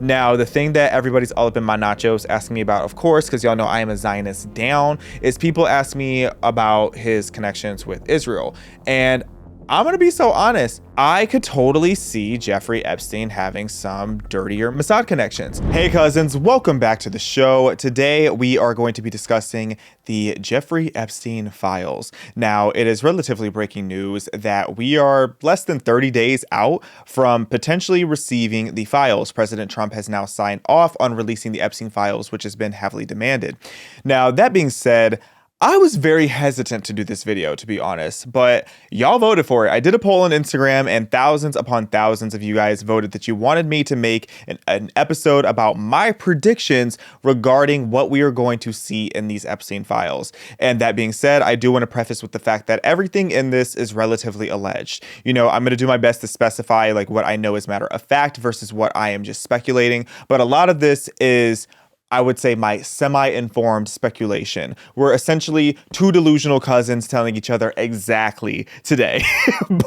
Now, the thing that everybody's all up in my nachos asking me about, of course, because y'all know I am a Zionist down, is people ask me about his connections with Israel. And I'm going to be so honest, I could totally see Jeffrey Epstein having some dirtier Mossad connections. Hey cousins, welcome back to the show. Today we are going to be discussing the Jeffrey Epstein files. Now, it is relatively breaking news that we are less than 30 days out from potentially receiving the files. President Trump has now signed off on releasing the Epstein files, which has been heavily demanded. Now, that being said, I was very hesitant to do this video, to be honest, but y'all voted for it. I did a poll on Instagram and thousands upon thousands of you guys voted that you wanted me to make an episode about my predictions regarding what we are going to see in these Epstein files. And that being said, I do want to preface with the fact that everything in this is relatively alleged. You know, I'm going to do my best to specify like what I know is matter of fact versus what I am just speculating. But a lot of this is, I would say, my semi-informed speculation. We're essentially two delusional cousins telling each other exactly today.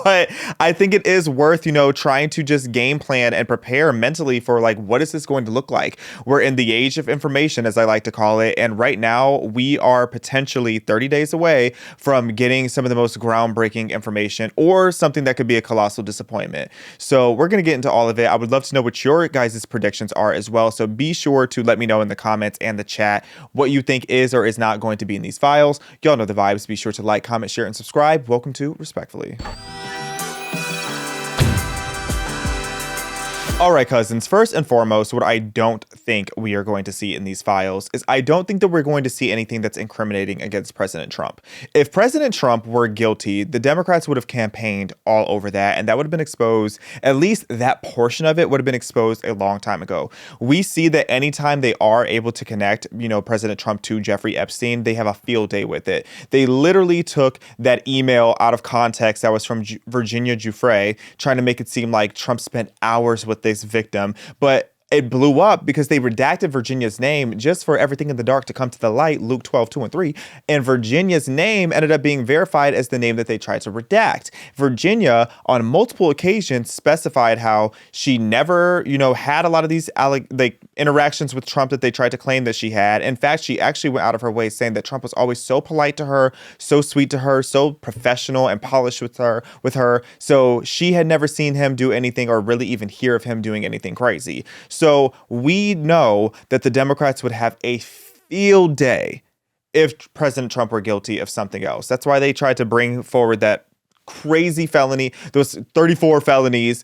But I think it is worth, trying to just game plan and prepare mentally for like, what is this going to look like? We're in the age of information, as I like to call it. And right now we are potentially 30 days away from getting some of the most groundbreaking information or something that could be a colossal disappointment. So we're going to get into all of it. I would love to know what your guys' predictions are as well. So be sure to let me know in the comments and the chat what you think is or is not going to be in these files. Y'all know the vibes. Be sure to like, comment, share, and subscribe. Welcome to Respectfully. All right, cousins, first and foremost, what I don't think we are going to see in these files is I don't think that we're going to see anything that's incriminating against President Trump. If President Trump were guilty, the Democrats would have campaigned all over that, and that would have been exposed, at least that portion of it would have been exposed a long time ago. We see that anytime they are able to connect, President Trump to Jeffrey Epstein, they have a field day with it. They literally took that email out of context that was from Virginia Giuffre, trying to make it seem like Trump spent hours with this victim, but it blew up because they redacted Virginia's name just for everything in the dark to come to the light, Luke 12:2-3. And Virginia's name ended up being verified as the name that they tried to redact. Virginia, on multiple occasions, specified how she never, had a lot of these interactions with Trump that they tried to claim that she had. In fact, she actually went out of her way saying that Trump was always so polite to her, so sweet to her, so professional and polished with her. So she had never seen him do anything or really even hear of him doing anything crazy. So we know that the Democrats would have a field day if President Trump were guilty of something else. That's why they tried to bring forward that crazy felony, those 34 felonies,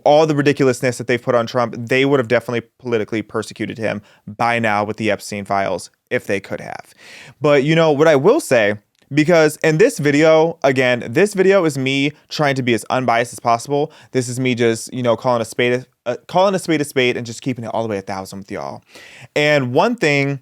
all the ridiculousness that they've put on Trump. They would have definitely politically persecuted him by now with the Epstein files if they could have. But what I will say, because in this video, again, this video is me trying to be as unbiased as possible. This is me just, calling a spade a spade and just keeping it all the way 1,000 with y'all. And one thing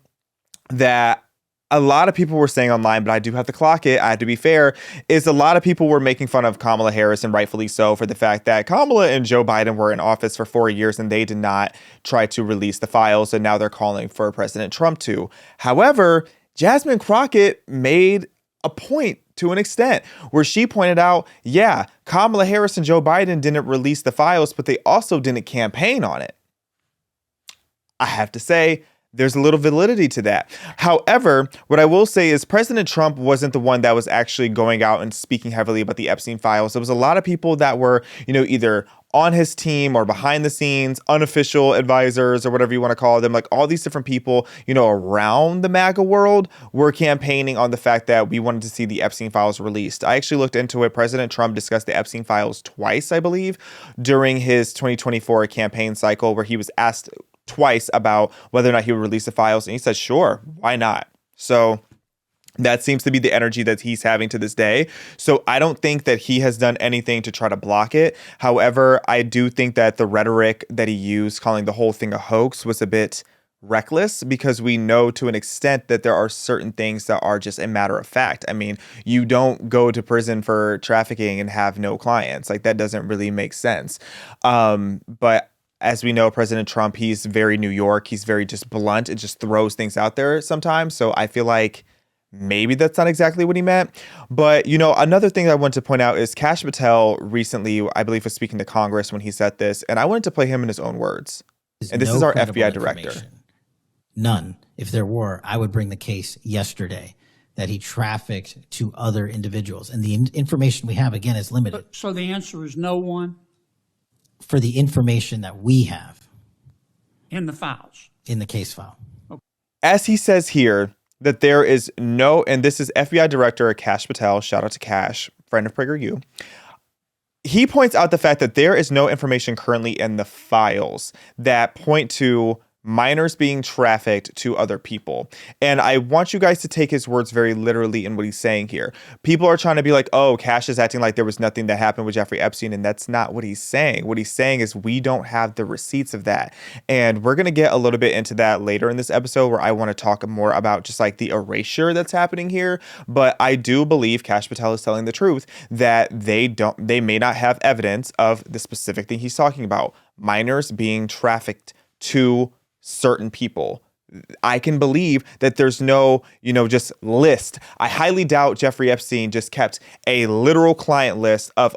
that a lot of people were saying online, but I do have to clock it, I have to be fair, is a lot of people were making fun of Kamala Harris, and rightfully so, for the fact that Kamala and Joe Biden were in office for 4 years and they did not try to release the files, and now they're calling for President Trump to. However, Jasmine Crockett made a point to an extent where she pointed out, yeah, Kamala Harris and Joe Biden didn't release the files, but they also didn't campaign on it. I have to say, there's a little validity to that. However, what I will say is President Trump wasn't the one that was actually going out and speaking heavily about the Epstein files. There was a lot of people that were, either on his team or behind the scenes, unofficial advisors or whatever you want to call them, like all these different people, around the MAGA world were campaigning on the fact that we wanted to see the Epstein files released. I actually looked into it. President Trump discussed the Epstein files twice, I believe, during his 2024 campaign cycle, where he was asked twice about whether or not he would release the files. And he said, sure, why not? So that seems to be the energy that he's having to this day. So I don't think that he has done anything to try to block it. However, I do think that the rhetoric that he used, calling the whole thing a hoax, was a bit reckless, because we know to an extent that there are certain things that are just a matter of fact. I mean, you don't go to prison for trafficking and have no clients. Like, that doesn't really make sense. But as we know, President Trump, he's very New York. He's very just blunt and just throws things out there sometimes. So I feel like maybe that's not exactly what he meant. But, another thing I want to point out is Kash Patel recently, I believe, was speaking to Congress when he said this. And I wanted to play him in his own words. And this is our FBI director. None. If there were, I would bring the case yesterday that he trafficked to other individuals. And the information we have, again, is limited. So the answer is no one? For the information that we have. In the files? In the case file. Okay. As he says here, that there is no, and this is FBI Director Kash Patel, shout out to Kash, friend of PragerU. He points out the fact that there is no information currently in the files that point to minors being trafficked to other people. And I want you guys to take his words very literally in what he's saying here. People are trying to be like, oh, Kash is acting like there was nothing that happened with Jeffrey Epstein. And that's not what he's saying. What he's saying is we don't have the receipts of that. And we're going to get a little bit into that later in this episode where I want to talk more about just like the erasure that's happening here. But I do believe Kash Patel is telling the truth that they may not have evidence of the specific thing he's talking about. Minors being trafficked to certain people. I can believe that there's no, just list. I highly doubt Jeffrey Epstein just kept a literal client list of,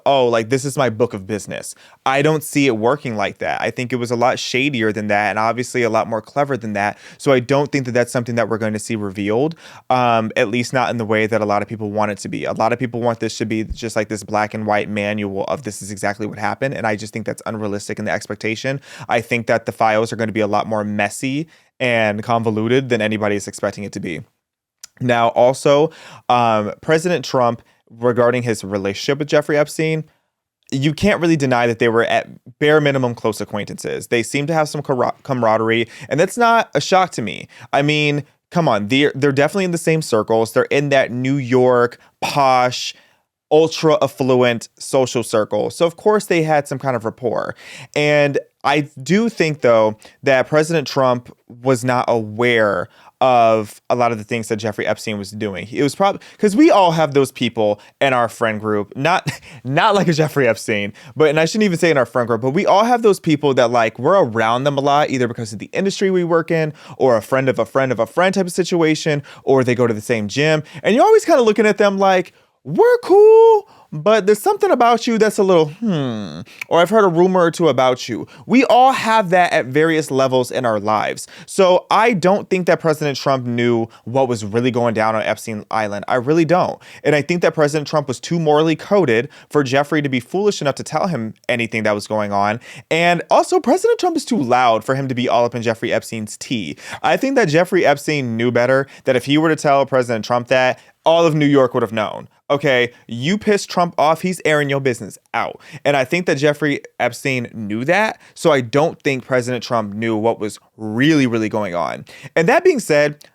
this is my book of business. I don't see it working like that. I think it was a lot shadier than that and obviously a lot more clever than that. So I don't think that that's something that we're going to see revealed, at least not in the way that a lot of people want it to be. A lot of people want this to be just like this black and white manual of this is exactly what happened. And I just think that's unrealistic in the expectation. I think that the files are going to be a lot more messy and convoluted than anybody is expecting it to be. Now, also, President Trump, regarding his relationship with Jeffrey Epstein, you can't really deny that they were at bare minimum close acquaintances. They seem to have some camaraderie, and that's not a shock to me. I mean, come on, they're definitely in the same circles. They're in that New York posh, ultra affluent social circle. So of course they had some kind of rapport. And I do think, though, that President Trump was not aware of a lot of the things that Jeffrey Epstein was doing. It was probably because we all have those people in our friend group, not like a Jeffrey Epstein, and I shouldn't even say in our friend group, but we all have those people that like we're around them a lot, either because of the industry we work in or a friend of a friend of a friend type of situation, or they go to the same gym. And you're always kind of looking at them like, we're cool, but there's something about you that's a little, or I've heard a rumor or two about you. We all have that at various levels in our lives. So I don't think that President Trump knew what was really going down on Epstein Island. I really don't. And I think that President Trump was too morally coded for Jeffrey to be foolish enough to tell him anything that was going on. And also, President Trump is too loud for him to be all up in Jeffrey Epstein's tea. I think that Jeffrey Epstein knew better, that if he were to tell President Trump that, all of New York would have known. Okay, you pissed Trump off, he's airing your business out. And I think that Jeffrey Epstein knew that. So I don't think President Trump knew what was really, really going on. And that being said,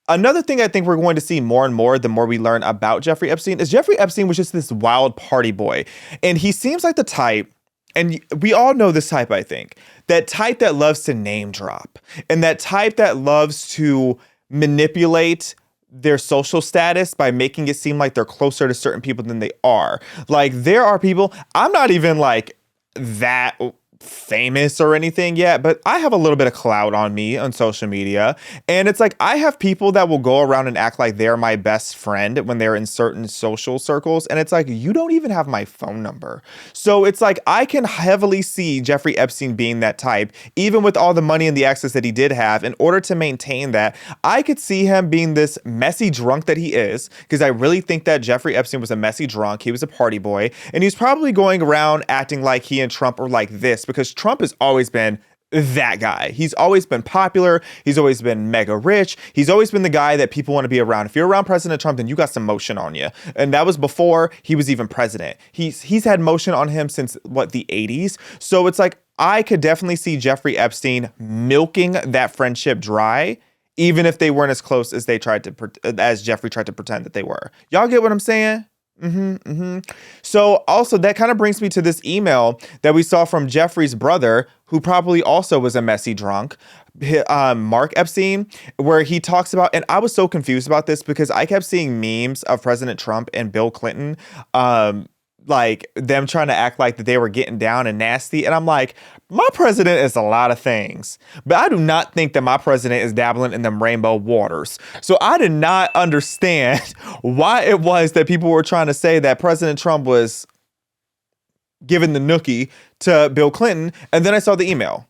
another thing I think we're going to see more and more the more we learn about Jeffrey Epstein is Jeffrey Epstein was just this wild party boy. And he seems like the type, and we all know this type, I think, that type that loves to name drop and that type that loves to manipulate their social status by making it seem like they're closer to certain people than they are. Like, there are people, I'm not even like that famous or anything yet, but I have a little bit of clout on me on social media. And it's like, I have people that will go around and act like they're my best friend when they're in certain social circles. And it's like, you don't even have my phone number. So it's like, I can heavily see Jeffrey Epstein being that type, even with all the money and the access that he did have. In order to maintain that, I could see him being this messy drunk that he is, because I really think that Jeffrey Epstein was a messy drunk. He was a party boy, and he's probably going around acting like he and Trump are like this, because Trump has always been that guy. He's always been popular. He's always been mega rich. He's always been the guy that people want to be around. If you're around President Trump, then you got some motion on you. And that was before he was even president. He's had motion on him since the 80s. So it's like, I could definitely see Jeffrey Epstein milking that friendship dry, even if they weren't as close as as Jeffrey tried to pretend that they were. Y'all get what I'm saying? So also that kind of brings me to this email that we saw from Jeffrey's brother, who probably also was a messy drunk, Mark Epstein, where he talks about, and I was so confused about this because I kept seeing memes of President Trump and Bill Clinton, like them trying to act like that they were getting down and nasty. And I'm like, my president is a lot of things, but I do not think that my president is dabbling in them rainbow waters. So I did not understand why it was that people were trying to say that President Trump was giving the nookie to Bill Clinton. And then I saw the email.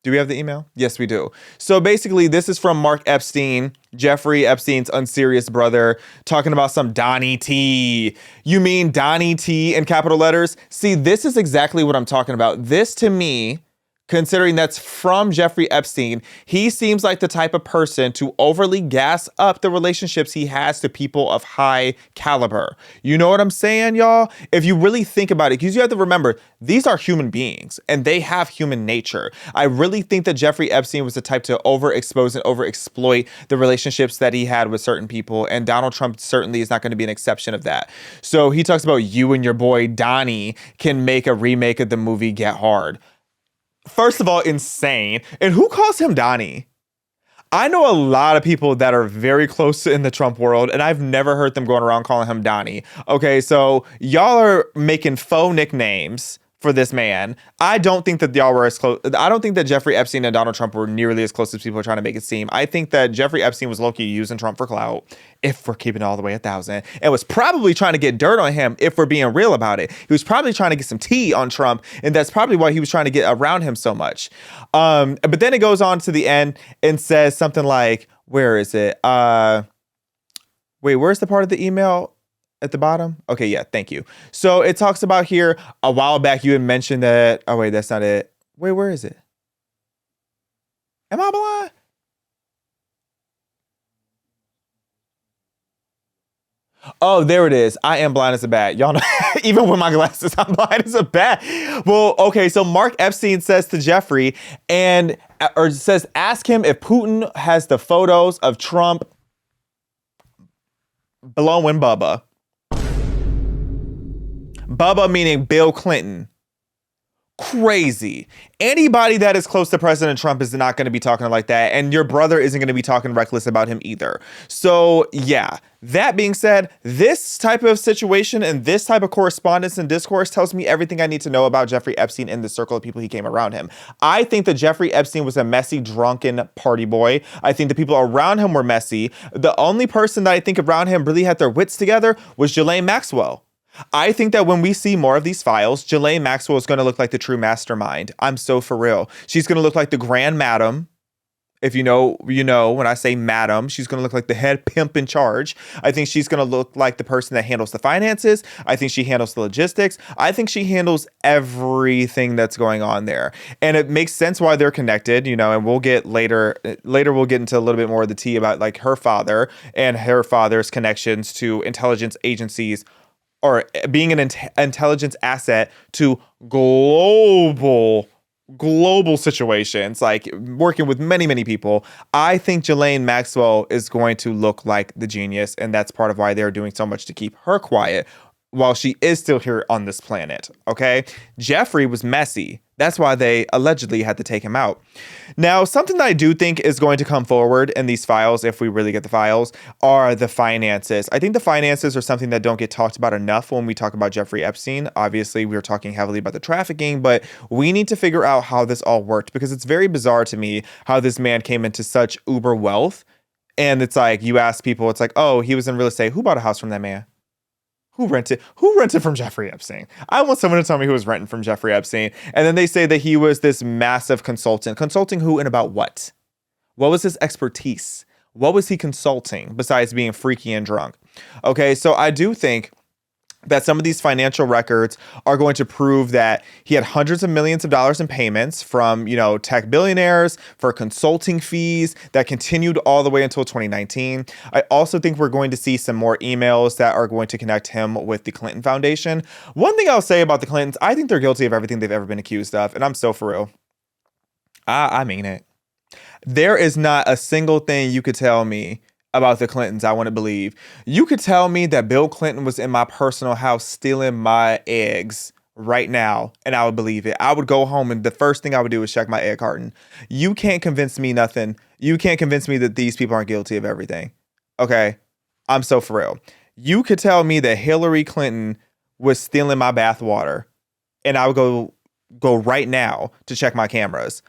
Do we have the email? Yes, we do. So basically, this is from Mark Epstein, Jeffrey Epstein's unserious brother, talking about some Donnie T. You mean Donnie T in capital letters? See, this is exactly what I'm talking about. This, to me, considering that's from Jeffrey Epstein, he seems like the type of person to overly gas up the relationships he has to people of high caliber. You know what I'm saying, y'all? If you really think about it, because you have to remember, these are human beings and they have human nature. I really think that Jeffrey Epstein was the type to overexpose and overexploit the relationships that he had with certain people. And Donald Trump certainly is not going to be an exception of that. So he talks about you and your boy Donnie can make a remake of the movie Get Hard. First of all, insane. And who calls him Donnie? I know a lot of people that are very close in the Trump world, and I've never heard them going around calling him Donnie. Okay, so y'all are making faux nicknames for this man. I don't think that y'all were as close. I don't think that Jeffrey Epstein and Donald Trump were nearly as close as people are trying to make it seem. I think that Jeffrey Epstein was low-key using Trump for clout, if we're keeping it all the way 1,000, and was probably trying to get dirt on him, if we're being real about it. He was probably trying to get some tea on Trump, and that's probably why he was trying to get around him so much. But then it goes on to the end and says something like, where is it? Wait, where's the part of the email? At the bottom? Okay, yeah, thank you. So it talks about here, a while back you had mentioned that, oh wait, that's not it. Wait, where is it? Am I blind? Oh, there it is. I am blind as a bat. Y'all know, even with my glasses, I'm blind as a bat. Well, okay, so Mark Epstein says to Jeffrey, or says, ask him if Putin has the photos of Trump blowing Bubba. Bubba meaning Bill Clinton. Crazy. Anybody that is close to President Trump is not going to be talking like that. And your brother isn't going to be talking reckless about him either. So yeah, that being said, this type of situation and this type of correspondence and discourse tells me everything I need to know about Jeffrey Epstein and the circle of people he came around him. I think that Jeffrey Epstein was a messy, drunken party boy. I think the people around him were messy. The only person that I think around him really had their wits together was Ghislaine Maxwell. I think that when we see more of these files, Ghislaine Maxwell is going to look like the true mastermind. I'm so for real. She's going to look like the grand madam. If you know, you know, when I say madam, she's going to look like the head pimp in charge. I think she's going to look like the person that handles the finances. I think she handles the logistics. I think she handles everything that's going on there. And it makes sense why they're connected, you know, and we'll get later we'll get into a little bit more of the tea about like her father and her father's connections to intelligence agencies, or being an intelligence asset to global situations, like working with many, many people. I think Ghislaine Maxwell is going to look like the genius, and that's part of why they're doing so much to keep her quiet while she is still here on this planet, okay? Jeffrey was messy. That's why they allegedly had to take him out. Now, something that I do think is going to come forward in these files, if we really get the files, are the finances. I think the finances are something that don't get talked about enough when we talk about Jeffrey Epstein. Obviously, we were talking heavily about the trafficking, but we need to figure out how this all worked, because it's very bizarre to me how this man came into such uber wealth. And it's like, you ask people, it's like, oh, he was in real estate. Who bought a house from that man? Who rented from Jeffrey Epstein? I want someone to tell me who was renting from Jeffrey Epstein. And then they say that he was this massive consultant. Consulting who and about what? What was his expertise? What was he consulting besides being freaky and drunk? Okay, so I do think that some of these financial records are going to prove that he had hundreds of millions of dollars in payments from, you know, tech billionaires for consulting fees that continued all the way until 2019. I also think we're going to see some more emails that are going to connect him with the Clinton Foundation. One thing I'll say about the Clintons, I think they're guilty of everything they've ever been accused of, and I'm so for real. I mean it. There is not a single thing you could tell me about the Clintons I want to believe. You could tell me that Bill Clinton was in my personal house stealing my eggs right now, and I would believe it. I would go home and the first thing I would do is check my egg carton. You can't convince me nothing. You can't convince me that these people aren't guilty of everything. Okay? I'm so for real. You could tell me that Hillary Clinton was stealing my bath water, and I would go right now to check my cameras.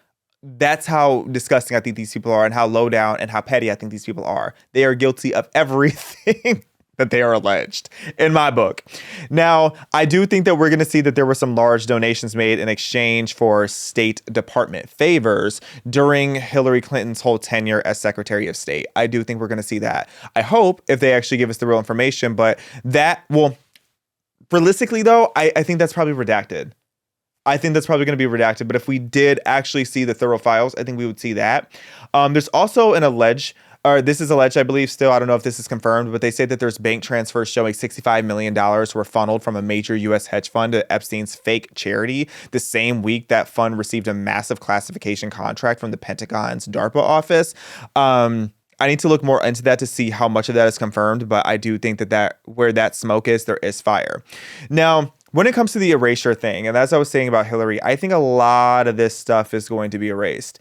That's how disgusting I think these people are, and how low down and how petty I think these people are. They are guilty of everything. that they are alleged in my book. Now, I do think that we're going to see that there were some large donations made in exchange for State Department favors during Hillary Clinton's whole tenure as Secretary of State. I do think we're going to see that. I hope if they actually give us the real information, but that will, realistically though, I think that's probably redacted. I think that's probably going to be redacted. But if we did actually see the thorough files, I think we would see that. There's also an this is alleged, I believe, still. I don't know if this is confirmed, but they say that there's bank transfers showing $65 million were funneled from a major U.S. hedge fund to Epstein's fake charity the same week that fund received a massive classification contract from the Pentagon's DARPA office. I need to look more into that to see how much of that is confirmed, but I do think that where that smoke is, there is fire. Now, when it comes to the erasure thing, and as I was saying about Hillary, I think a lot of this stuff is going to be erased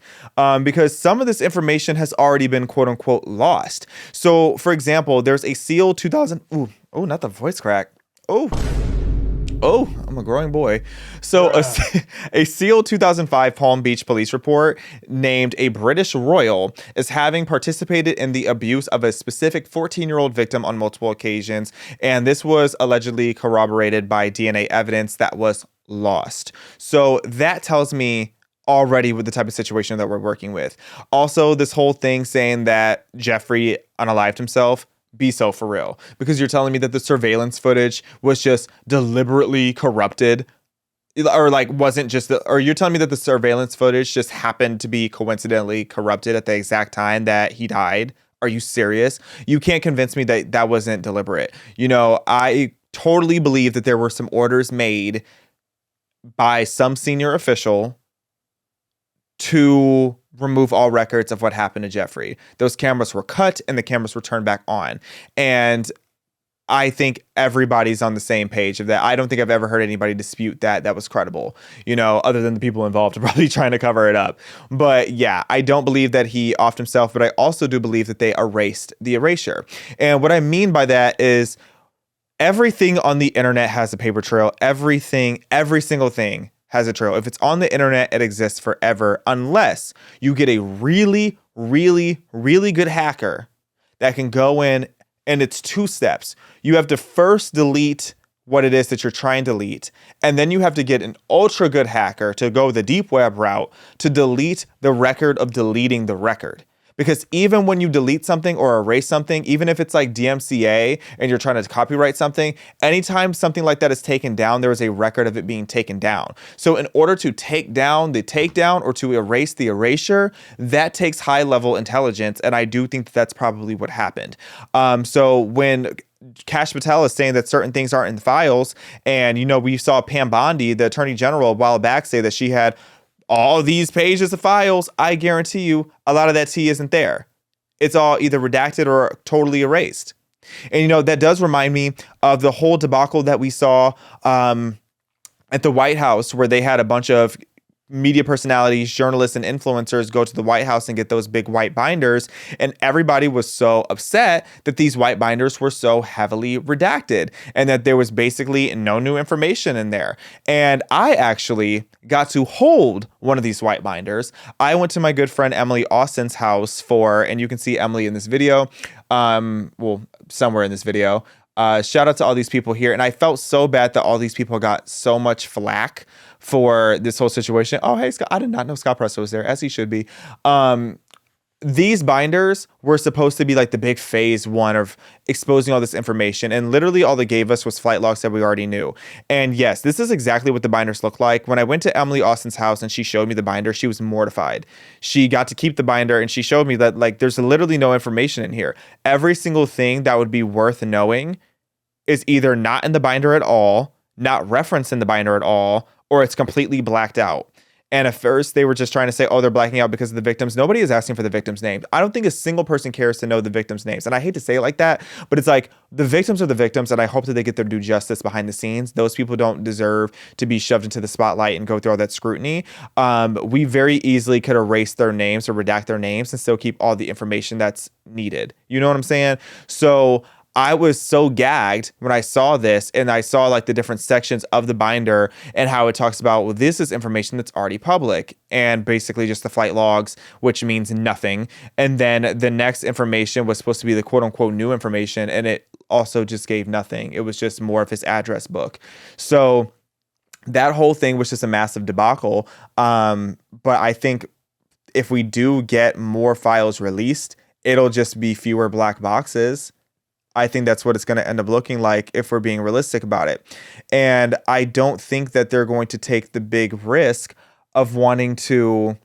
because some of this information has already been quote unquote lost. So, for example, there's a sealed 2000. Oh, not the voice crack. Oh, I'm a growing boy. So a sealed 2005 Palm Beach police report named a British royal as having participated in the abuse of a specific 14-year-old victim on multiple occasions. And this was allegedly corroborated by DNA evidence that was lost. So that tells me already with the type of situation that we're working with. Also, this whole thing saying that Jeffrey unalived himself. Be so for real, because you're telling me that the surveillance footage was just deliberately corrupted, or like wasn't just or you're telling me that the surveillance footage just happened to be coincidentally corrupted at the exact time that he died? Are you serious? You can't convince me that that wasn't deliberate. You know, I totally believe that there were some orders made by some senior official to remove all records of what happened to Jeffrey. Those cameras were cut and the cameras were turned back on. And I think everybody's on the same page of that. I don't think I've ever heard anybody dispute that was credible, you know, other than the people involved are probably trying to cover it up. But yeah, I don't believe that he offed himself, but I also do believe that they erased the erasure. And what I mean by that is everything on the internet has a paper trail. Every single thing has a trail. If it's on the internet, it exists forever, unless you get a really, really, really good hacker that can go in, and it's 2 steps. You have to first delete what it is that you're trying to delete, and then you have to get an ultra good hacker to go the deep web route to delete the record of deleting the record. Because even when you delete something or erase something, even if it's like DMCA and you're trying to copyright something, anytime something like that is taken down, there is a record of it being taken down. So in order to take down the takedown or to erase the erasure, that takes high level intelligence. And I do think that that's probably what happened. So when Kash Patel is saying that certain things aren't in the files, and, you know, we saw Pam Bondi, the attorney general, a while back say that she had all these pages of files, I guarantee you a lot of that tea isn't there. It's all either redacted or totally erased. And, you know, that does remind me of the whole debacle that we saw at the White House, where they had a bunch of media personalities, journalists, and influencers go to the White House and get those big white binders. And everybody was so upset that these white binders were so heavily redacted and that there was basically no new information in there. And I actually got to hold one of these white binders. I went to my good friend Emily Austin's house and you can see Emily in this video, somewhere in this video. Shout out to all these people here. And I felt so bad that all these people got so much flack for this whole situation. Oh, hey, Scott. I did not know Scott Presso was there, as he should be. These binders were supposed to be like the big phase 1 of exposing all this information. And literally all they gave us was flight logs that we already knew. And yes, this is exactly what the binders look like. When I went to Emily Austin's house and she showed me the binder, she was mortified. She got to keep the binder and she showed me that like there's literally no information in here. Every single thing that would be worth knowing is either not in the binder at all, not referenced in the binder at all, or it's completely blacked out. And at first they were just trying to say, oh, they're blacking out because of the victims. Nobody is asking for the victims' names. I don't think a single person cares to know the victims' names. And I hate to say it like that, but it's like the victims are the victims, and I hope that they get their due justice behind the scenes. Those people don't deserve to be shoved into the spotlight and go through all that scrutiny. We very easily could erase their names or redact their names and still keep all the information that's needed. You know what I'm saying? So I was so gagged when I saw this, and I saw like the different sections of the binder and how it talks about, well, this is information that's already public, and basically just the flight logs, which means nothing. And then the next information was supposed to be the quote unquote new information, and it also just gave nothing. It was just more of his address book. So that whole thing was just a massive debacle. But I think if we do get more files released, it'll just be fewer black boxes. I think that's what it's going to end up looking like if we're being realistic about it. And I don't think that they're going to take the big risk of wanting to,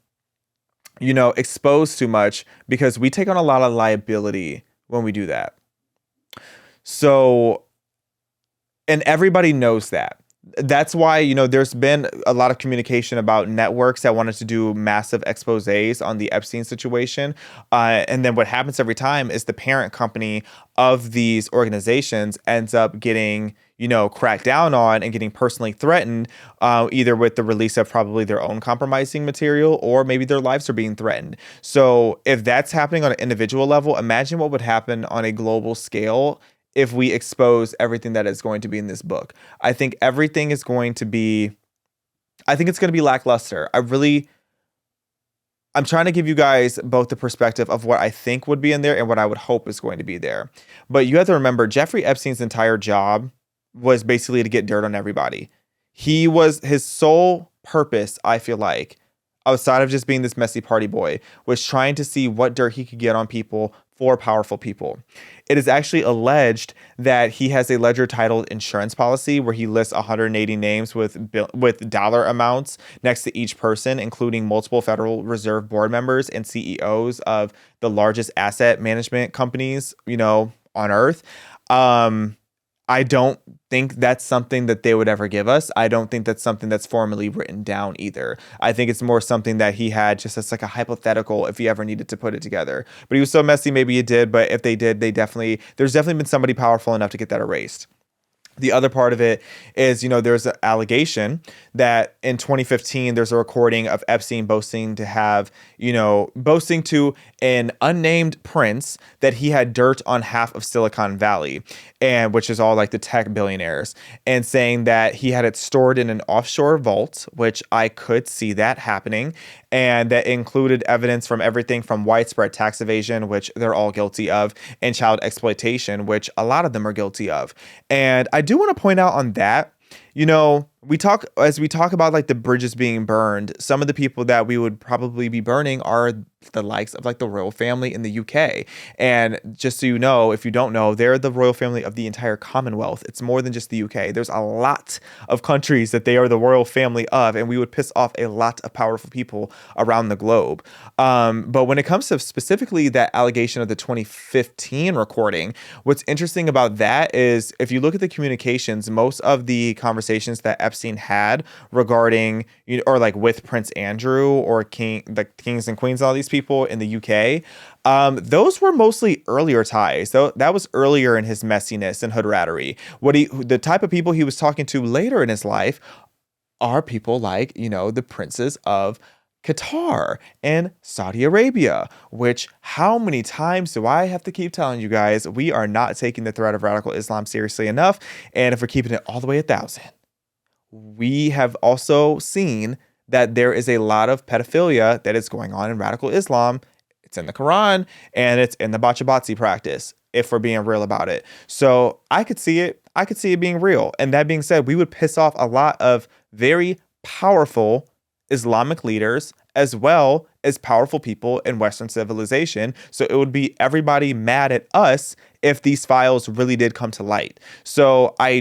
expose too much, because we take on a lot of liability when we do that. So, and everybody knows that. That's why, there's been a lot of communication about networks that wanted to do massive exposés on the Epstein situation. And then what happens every time is the parent company of these organizations ends up getting, cracked down on and getting personally threatened, either with the release of probably their own compromising material, or maybe their lives are being threatened. So if that's happening on an individual level, imagine what would happen on a global scale if we expose everything that is going to be in this book. I think everything is going to be, I think it's going to be lackluster. I'm trying to give you guys both the perspective of what I think would be in there and what I would hope is going to be there. But you have to remember, Jeffrey Epstein's entire job was basically to get dirt on everybody. His sole purpose, I feel like, outside of just being this messy party boy, was trying to see what dirt he could get on people for powerful people. It is actually alleged that he has a ledger titled insurance policy where he lists 180 names with dollar amounts next to each person, including multiple Federal Reserve board members and CEOs of the largest asset management companies, on earth. I don't think that's something that they would ever give us. I don't think that's something that's formally written down either. I think it's more something that he had just as like a hypothetical if he ever needed to put it together. But he was so messy, maybe it did. But if they did, there's definitely been somebody powerful enough to get that erased. The other part of it is, there's an allegation that in 2015, there's a recording of Epstein boasting to an unnamed prince that he had dirt on half of Silicon Valley, and which is all like the tech billionaires, and saying that he had it stored in an offshore vault, which I could see that happening. And that included evidence from everything from widespread tax evasion, which they're all guilty of, and child exploitation, which a lot of them are guilty of. And I do want to point out on that, we talk about like the bridges being burned. Some of the people that we would probably be burning are the likes of like the royal family in the UK. And just so you know, if you don't know, they're the royal family of the entire Commonwealth. It's more than just the UK. There's a lot of countries that they are the royal family of, and we would piss off a lot of powerful people around the globe. But when it comes to specifically that allegation of the 2015 recording, what's interesting about that is if you look at the communications, most of the conversations that Epstein had regarding, or like with Prince Andrew or the kings and queens, all these people in the UK, those were mostly earlier ties. So that was earlier in his messiness and hoodrattery. The type of people he was talking to later in his life are people like, the princes of Qatar and Saudi Arabia, which how many times do I have to keep telling you guys, we are not taking the threat of radical Islam seriously enough. And if we're keeping it all the way 1,000, we have also seen that there is a lot of pedophilia that is going on in radical Islam. It's in the Quran and it's in the Bachabatsi practice, if we're being real about it. So I could see it. I could see it being real. And that being said, we would piss off a lot of very powerful Islamic leaders as well as powerful people in Western civilization. So it would be everybody mad at us if these files really did come to light. So I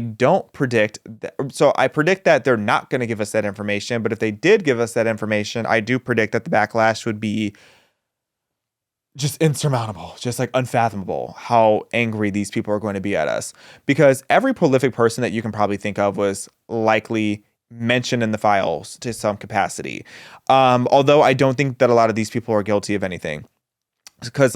predict that they're not going to give us that information. But if they did give us that information, I do predict that the backlash would be just insurmountable, just like unfathomable how angry these people are going to be at us. Because every prolific person that you can probably think of was likely mentioned in the files to some capacity. Although I don't think that a lot of these people are guilty of anything. Because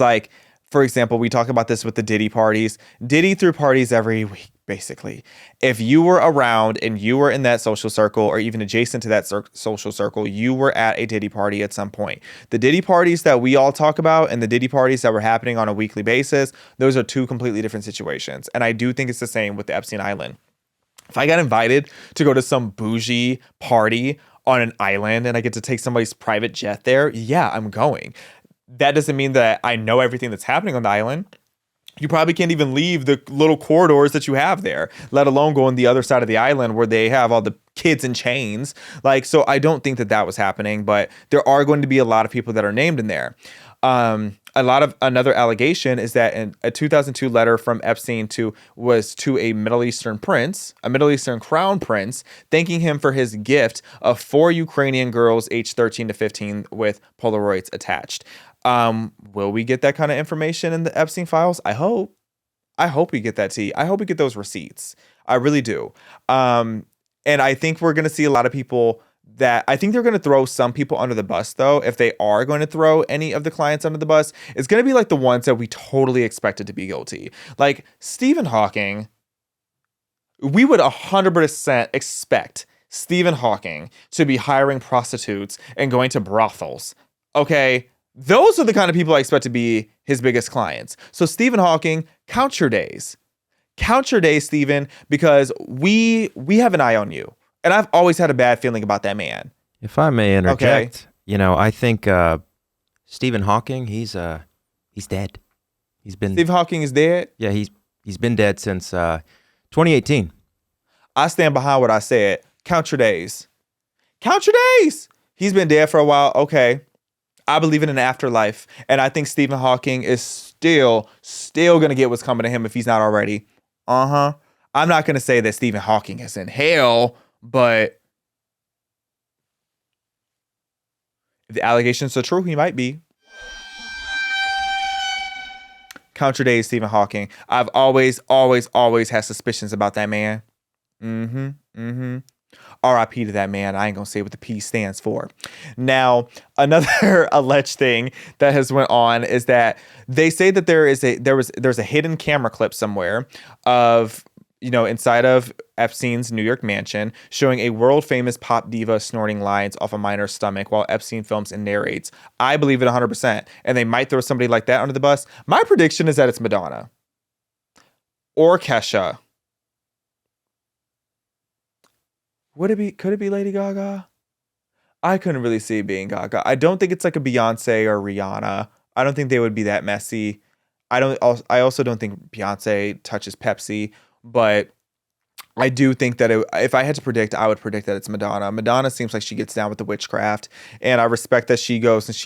For example, we talk about this with the Diddy parties. Diddy threw parties every week, basically. If you were around and you were in that social circle or even adjacent to that social circle, you were at a Diddy party at some point. The Diddy parties that we all talk about and the Diddy parties that were happening on a weekly basis, those are two completely different situations. And I do think it's the same with the Epstein Island. If I got invited to go to some bougie party on an island and I get to take somebody's private jet there, yeah, I'm going. That doesn't mean that I know everything that's happening on the island. You probably can't even leave the little corridors that you have there, let alone go on the other side of the island where they have all the kids in chains. Like, so I don't think that that was happening, but there are going to be a lot of people that are named in there. Another allegation is that in a 2002 letter from Epstein was to a Middle Eastern prince, a Middle Eastern crown prince, thanking him for his gift of 4 Ukrainian girls aged 13 to 15 with Polaroids attached. Will we get that kind of information in the Epstein files? I hope we get that tea. I hope we get those receipts. I really do. And I think we're going to see a lot of people I think they're going to throw some people under the bus, though. If they are going to throw any of the clients under the bus, it's going to be like the ones that we totally expected to be guilty. Like Stephen Hawking, we would 100% expect Stephen Hawking to be hiring prostitutes and going to brothels. Okay? Those are the kind of people I expect to be his biggest clients. So Stephen Hawking, count your days. Count your days, Stephen, because we have an eye on you. And I've always had a bad feeling about that man. If I may interject, Okay. I think Stephen Hawking, he's dead. Stephen Hawking is dead? Yeah, he's been dead since 2018. I stand behind what I said. Count your days. Count your days. He's been dead for a while. Okay. I believe in an afterlife. And I think Stephen Hawking is still going to get what's coming to him if he's not already. I'm not going to say that Stephen Hawking is in hell, but if the allegations are true, he might be. Count your days, Stephen Hawking. I've always had suspicions about that man. R.I.P. to that man. I ain't gonna say what the P stands for. Now, another alleged thing that has went on is that they say that there's a hidden camera clip somewhere of inside of Epstein's New York mansion showing a world famous pop diva snorting lines off a minor's stomach while Epstein films and narrates. I believe it 100%. And they might throw somebody like that under the bus. My prediction is that it's Madonna or Kesha. Could it be Lady Gaga? I couldn't really see it being Gaga. I don't think it's like a Beyonce or Rihanna. I don't think they would be that messy. I also don't think Beyonce touches Pepsi. But I do think that if I had to predict, I would predict that it's Madonna. Madonna seems like she gets down with the witchcraft, and I respect that she goes and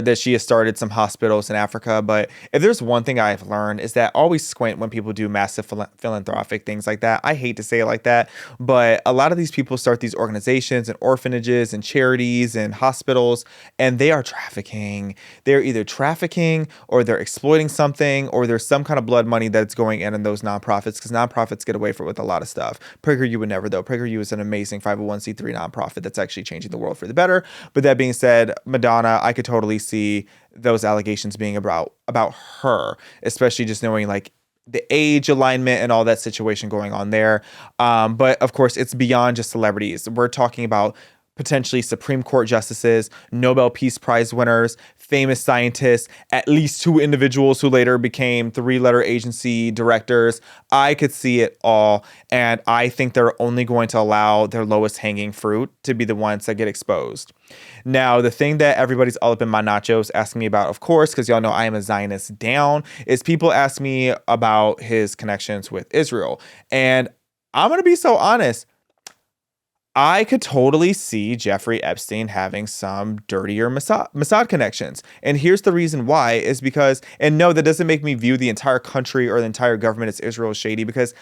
that she has started some hospitals in Africa. But if there's one thing I've learned is that always squint when people do massive philanthropic things like that. I hate to say it like that, but a lot of these people start these organizations and orphanages and charities and hospitals, and they are trafficking. They're either trafficking or they're exploiting something, or there's some kind of blood money that's going in those nonprofits, because nonprofits get away with a lot of stuff. PragerU would never, though. PragerU is an amazing 501c3 nonprofit that's actually changing the world for the better. But that being said, Madonna, I could totally see those allegations being about her, especially just knowing like the age alignment and all that situation going on there. But of course, it's beyond just celebrities. We're talking about potentially Supreme Court justices, Nobel Peace Prize winners, famous scientists, at least 2 individuals who later became 3-letter agency directors. I could see it all. And I think they're only going to allow their lowest hanging fruit to be the ones that get exposed. Now, the thing that everybody's all up in my nachos asking me about, of course, because y'all know I am a Zionist down, is people ask me about his connections with Israel. And I'm going to be so honest. I could totally see Jeffrey Epstein having some dirtier Mossad connections. And here's the reason why is because, and no, that doesn't make me view the entire country or the entire government as Israel as shady, because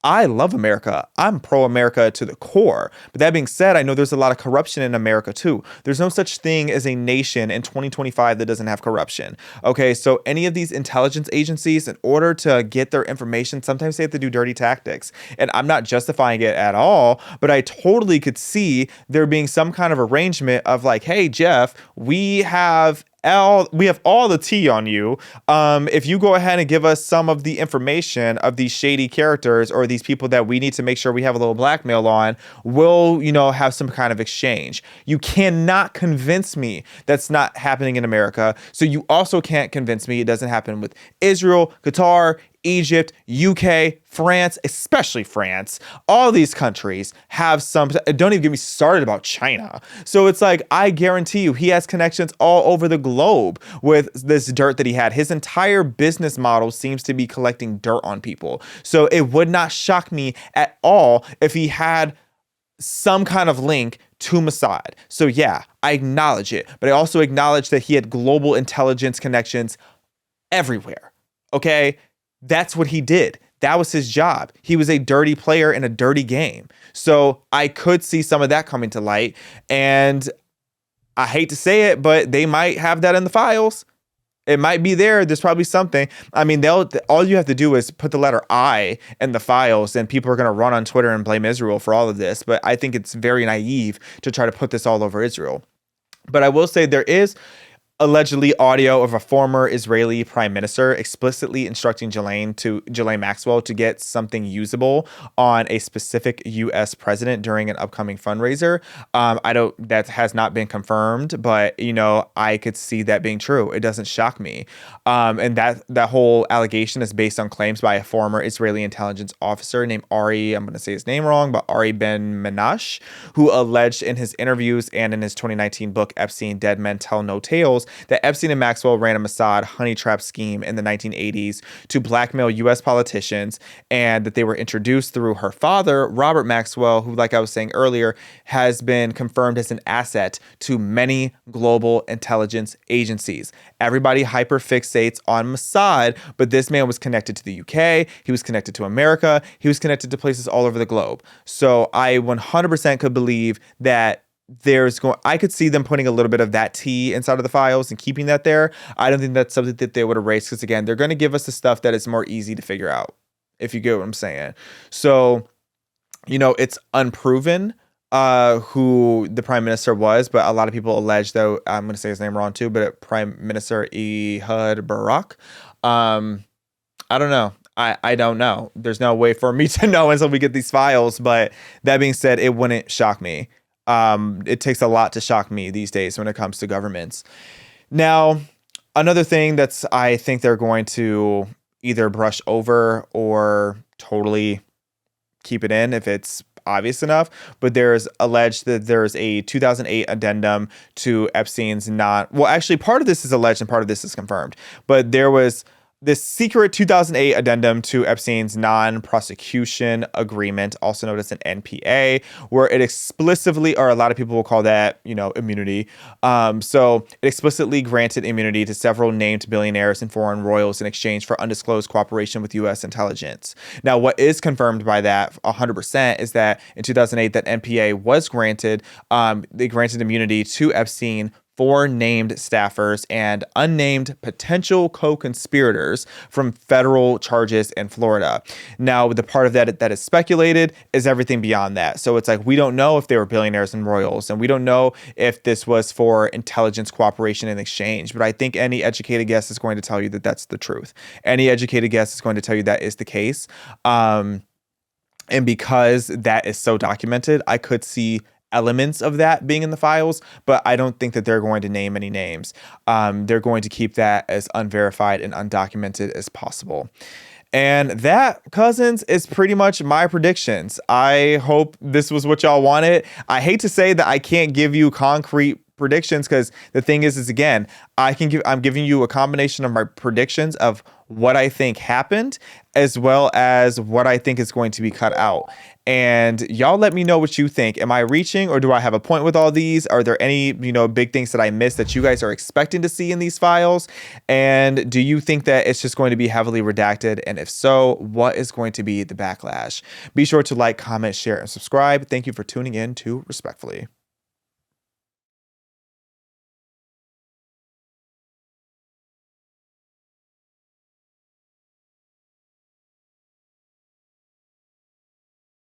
I love America. I'm pro-America to the core. But that being said, I know there's a lot of corruption in America too. There's no such thing as a nation in 2025 that doesn't have corruption. Okay, so any of these intelligence agencies, in order to get their information, sometimes they have to do dirty tactics. And I'm not justifying it at all, but I totally could see there being some kind of arrangement of like, hey, Jeff, we have we have all the tea on you. If you go ahead and give us some of the information of these shady characters or these people that we need to make sure we have a little blackmail on, we'll, have some kind of exchange. You cannot convince me that's not happening in America. So you also can't convince me it doesn't happen with Israel, Qatar, Egypt, UK, France, especially France. All these countries have some. Don't even get me started about China. So it's like, I guarantee you, he has connections all over the globe with this dirt that he had. His entire business model seems to be collecting dirt on people. So it would not shock me at all if he had some kind of link to Mossad. So yeah, I acknowledge it, but I also acknowledge that he had global intelligence connections everywhere. Okay? That's what he did. That was his job. He was a dirty player in a dirty game. So I could see some of that coming to light. And I hate to say it, but they might have that in the files. It might be there. There's probably something. I mean, all you have to do is put the letter I in the files, and people are going to run on Twitter and blame Israel for all of this. But I think it's very naive to try to put this all over Israel. But I will say there is allegedly audio of a former Israeli prime minister explicitly instructing Ghislaine Maxwell to get something usable on a specific U.S. president during an upcoming fundraiser. That has not been confirmed, but I could see that being true. It doesn't shock me. And that whole allegation is based on claims by a former Israeli intelligence officer named Ari, I'm going to say his name wrong, but Ari Ben Menash, who alleged in his interviews and in his 2019 book, Epstein, Dead Men Tell No Tales, that Epstein and Maxwell ran a Mossad honey trap scheme in the 1980s to blackmail U.S. politicians, and that they were introduced through her father, Robert Maxwell, who, like I was saying earlier, has been confirmed as an asset to many global intelligence agencies. Everybody hyperfixates on Mossad, but this man was connected to the UK, he was connected to America, he was connected to places all over the globe. So I 100% could believe that I could see them putting a little bit of that tea inside of the files and keeping that there. I don't think that's something that they would erase, because again, they're going to give us the stuff that is more easy to figure out, if you get what I'm saying. So, it's unproven who the prime minister was, but a lot of people allege, though, I'm going to say his name wrong too, but Prime Minister Ehud Barak. I don't know. I don't know. There's no way for me to know until we get these files. But that being said, it wouldn't shock me. It takes a lot to shock me these days when it comes to governments. Now, another thing I think they're going to either brush over or totally keep it in if it's obvious enough, but there's alleged that there's a 2008 addendum to Epstein's actually part of this is alleged and part of this is confirmed, but there was this secret 2008 addendum to Epstein's non-prosecution agreement, also known as an NPA, where it explicitly, or a lot of people will call that, immunity. So it explicitly granted immunity to several named billionaires and foreign royals in exchange for undisclosed cooperation with U.S. intelligence. Now, what is confirmed by that 100% is that in 2008, that NPA was granted. They granted immunity to Epstein, 4 named staffers, and unnamed potential co-conspirators from federal charges in Florida. Now, the part of that is speculated is everything beyond that. So it's like, we don't know if they were billionaires and royals, and we don't know if this was for intelligence cooperation and exchange. But I think any educated guess is going to tell you that that's the truth. Any educated guess is going to tell you that is the case. And because that is so documented, I could see elements of that being in the files, but I don't think that they're going to name any names. They're going to keep that as unverified and undocumented as possible. And that, cousins, is pretty much my predictions. I hope this was what y'all wanted. I hate to say that I can't give you concrete predictions, because the thing is again, I'm giving you a combination of my predictions of what I think happened, as well as what I think is going to be cut out. And y'all let me know what you think. Am I reaching, or do I have a point with all these? Are there any, big things that I missed that you guys are expecting to see in these files? And do you think that it's just going to be heavily redacted? And if so, what is going to be the backlash? Be sure to like, comment, share, and subscribe. Thank you for tuning in to Respectfully.